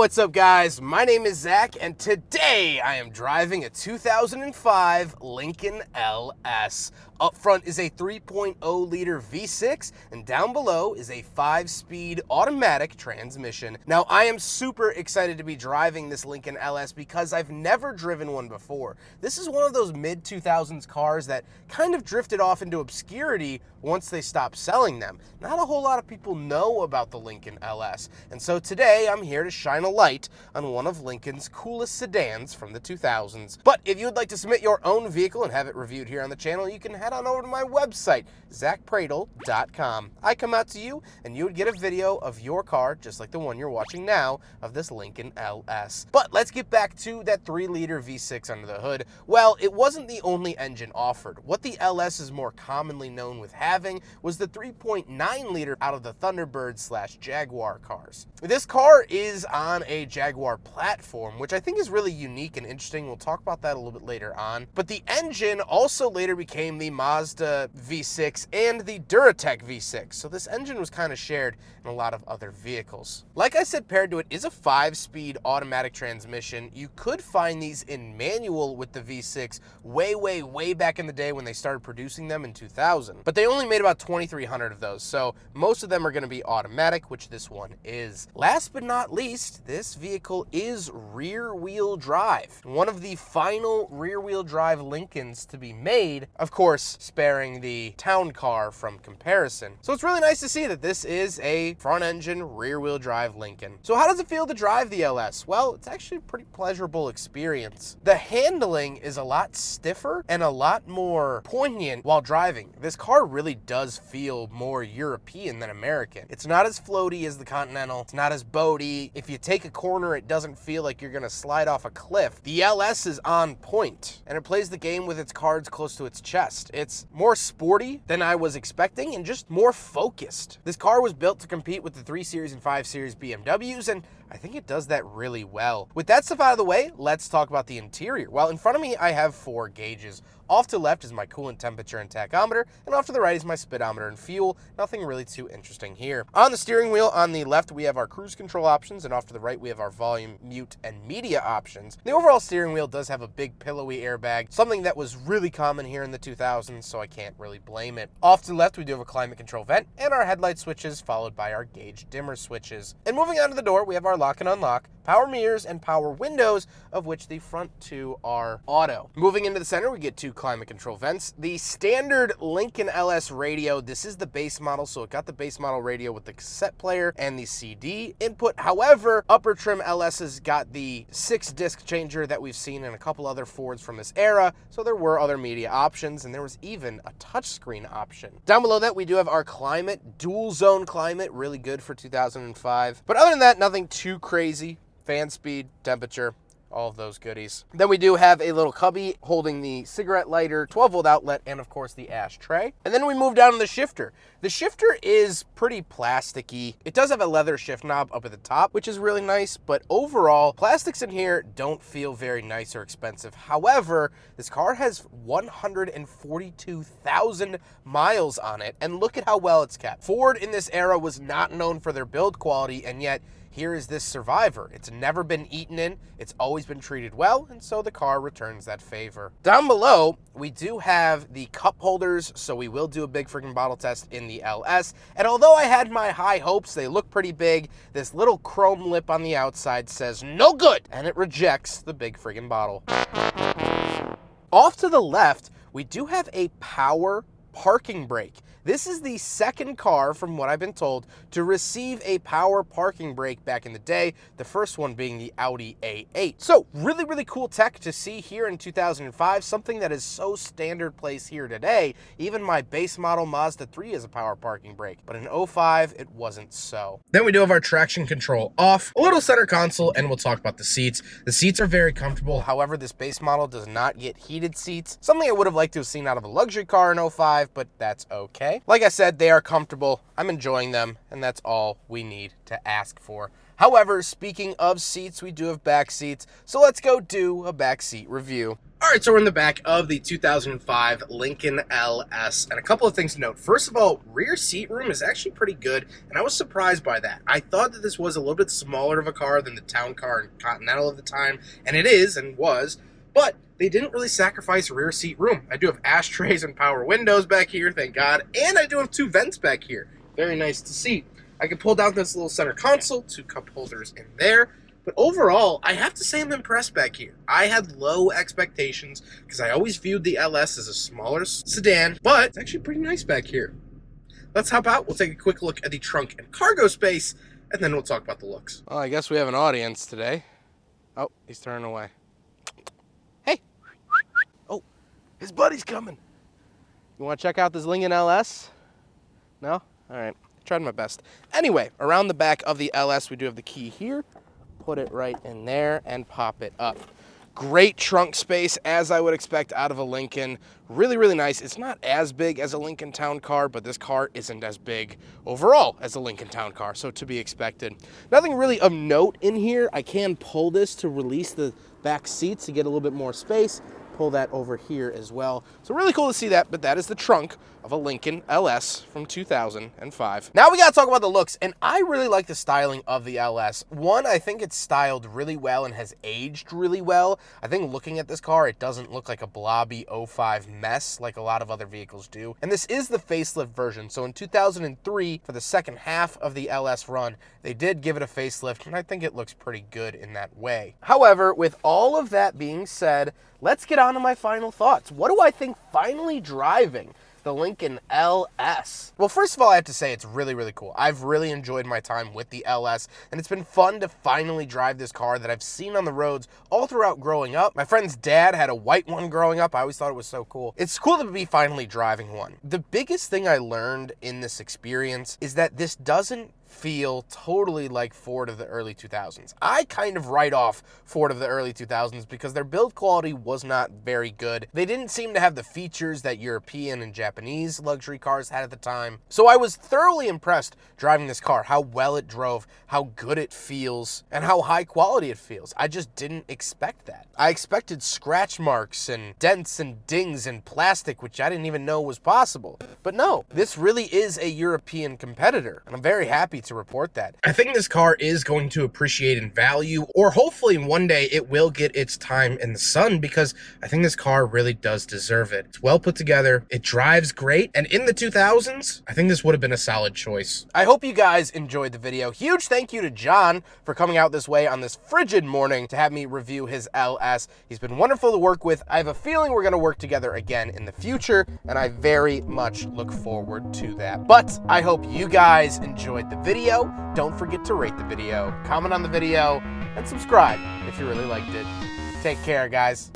What's up, guys? My name is Zach, and today I am driving a 2005 Lincoln LS. Up front is a 3.0 liter V6, and down below is a 5-speed automatic transmission. Now, I am super excited to be driving this Lincoln LS because I've never driven one before. This is one of those mid-2000s cars that kind of drifted off into obscurity once they stopped selling them. Not a whole lot of people know about the Lincoln LS, and so today I'm here to shine a light on one of Lincoln's coolest sedans from the 2000s. But if you would like to submit your own vehicle and have it reviewed here on the channel, you can head on over to my website, zackpradel.com. I come out to you and you would get a video of your car, just like the one you're watching now, of this Lincoln LS. But let's get back to that 3-liter V6 under the hood. Well, it wasn't the only engine offered. What the LS is more commonly known with having was the 3.9 liter out of the Thunderbird/Jaguar cars. This car is on a Jaguar platform, which I think is really unique and interesting. We'll talk about that a little bit later on. But the engine also later became the Mazda V6 and the Duratec V6. So this engine was kind of shared in a lot of other vehicles. Like I said, paired to it is a 5-speed automatic transmission. You could find these in manual with the V6 way back in the day when they started producing them in 2000. But they only made about 2,300 of those. So most of them are going to be automatic, which this one is. Last but not least, this vehicle is rear-wheel drive. One of the final rear-wheel drive Lincolns to be made, of course, sparing the town car from comparison. So it's really nice to see that this is a front-engine rear-wheel drive Lincoln. So how does it feel to drive the LS? Well, it's actually a pretty pleasurable experience. The handling is a lot stiffer and a lot more poignant while driving. This car really does feel more European than American. It's not as floaty as the Continental. It's not as boaty. If you take a corner, it doesn't feel like you're gonna slide off a cliff. The LS is on point, and it plays the game with its cards close to its chest. It's more sporty than I was expecting and just more focused. This car was built to compete with the 3 Series and 5 Series BMWs, and I think it does that really well. With that stuff out of the way, let's talk about the interior. Well, in front of me, I have 4 gauges. Off to the left is my coolant temperature and tachometer, and off to the right is my speedometer and fuel. Nothing really too interesting here. On the steering wheel, on the left, we have our cruise control options, and off to the right, we have our volume, mute, and media options. The overall steering wheel does have a big pillowy airbag, something that was really common here in the 2000s, so I can't really blame it. Off to the left, we do have a climate control vent, and our headlight switches, followed by our gauge dimmer switches. And moving on to the door, we have our lock and unlock, power mirrors, and power windows, of which the front 2 are auto. Moving into the center, we get 2 climate control vents. The standard Lincoln LS radio, this is the base model, so it got the base model radio with the cassette player and the CD input. However, upper trim LS's got the 6-disc changer that we've seen in a couple other Fords from this era, so there were other media options, and there was even a touchscreen option. Down below that, we do have our climate, dual zone climate, really good for 2005. But other than that, nothing too crazy. Fan speed, temperature, all of those goodies. Then we do have a little cubby holding the cigarette lighter, 12-volt outlet, and of course the ashtray. And then we move down to the shifter. The shifter is pretty plasticky. It does have a leather shift knob up at the top, which is really nice, but overall, plastics in here don't feel very nice or expensive. However, this car has 142,000 miles on it, and look at how well it's kept. Ford in this era was not known for their build quality, and yet here is this survivor. It's never been eaten in, it's always been treated well, and so the car returns that favor. Down below, we do have the cup holders, so we will do a big freaking bottle test in the LS. And although I had my high hopes, they look pretty big, this little chrome lip on the outside says no good, and it rejects the big friggin' bottle. Off to the left, we do have a power parking brake. This is the second car, from what I've been told, to receive a power parking brake back in the day, the first one being the Audi A8. So really cool tech to see here in 2005, something that is so standard place here today. Even my base model Mazda 3 has a power parking brake, but in 05, it wasn't so. Then we do have our traction control off, a little center console, and we'll talk about the seats. The seats are very comfortable. However, this base model does not get heated seats, something I would have liked to have seen out of a luxury car in 05, but that's okay. Like I said, they are comfortable. I'm enjoying them, and that's all we need to ask for. However, speaking of seats, we do have back seats, so let's go do a back seat review. All right, so we're in the back of the 2005 Lincoln LS, and a couple of things to note. First of all, rear seat room is actually pretty good, and I was surprised by that. I thought that this was a little bit smaller of a car than the town car and Continental of the time, and it is and was, but they didn't really sacrifice rear seat room. I do have ashtrays and power windows back here, thank God, and I do have 2 vents back here. Very nice to see. I can pull down this little center console, 2 cup holders in there. But overall, I have to say I'm impressed back here. I had low expectations because I always viewed the LS as a smaller sedan, but it's actually pretty nice back here. Let's hop out. We'll take a quick look at the trunk and cargo space, and then we'll talk about the looks. Well, I guess we have an audience today. Oh, he's turning away. Hey. Oh, his buddy's coming. You want to check out this Lincoln LS? No? All right. Tried my best. Anyway, around the back of the LS, we do have the key here. Put it right in there and pop it up. Great trunk space, as I would expect out of a Lincoln. Really, really nice. It's not as big as a Lincoln Town Car, but this car isn't as big overall as a Lincoln Town Car, so to be expected. Nothing really of note in here. I can pull this to release the back seats to get a little bit more space. Pull that over here as well. So really cool to see that, but that is the trunk of a Lincoln LS from 2005. Now we gotta talk about the looks, and I really like the styling of the LS. One, I think it's styled really well and has aged really well. I think looking at this car, it doesn't look like a blobby 05 mess like a lot of other vehicles do. And this is the facelift version. So in 2003, for the second half of the LS run, they did give it a facelift, and I think it looks pretty good in that way. However, with all of that being said, let's get on to my final thoughts. What do I think finally driving the Lincoln LS? Well, first of all, I have to say it's really, really cool. I've really enjoyed my time with the LS, and it's been fun to finally drive this car that I've seen on the roads all throughout growing up. My friend's dad had a white one growing up. I always thought it was so cool. It's cool to be finally driving one. The biggest thing I learned in this experience is that this doesn't feel totally like Ford of the early 2000s. I kind of write off Ford of the early 2000s because their build quality was not very good. They didn't seem to have the features that European and Japanese luxury cars had at the time. So I was thoroughly impressed driving this car, how well it drove, how good it feels, and how high quality it feels. I just didn't expect that. I expected scratch marks and dents and dings and plastic, which I didn't even know was possible. But no, this really is a European competitor, and I'm very happy to report that. I think this car is going to appreciate in value, or hopefully one day it will get its time in the sun, because I think this car really does deserve it. It's well put together, it drives great, and in the 2000s, I think this would have been a solid choice. I hope you guys enjoyed the video. Huge thank you to John for coming out this way on this frigid morning to have me review his LS. He's been wonderful to work with. I have a feeling we're going to work together again in the future, and I very much look forward to that. But I hope you guys enjoyed the video. Don't forget to rate the video, comment on the video, and subscribe if you really liked it. Take care, guys.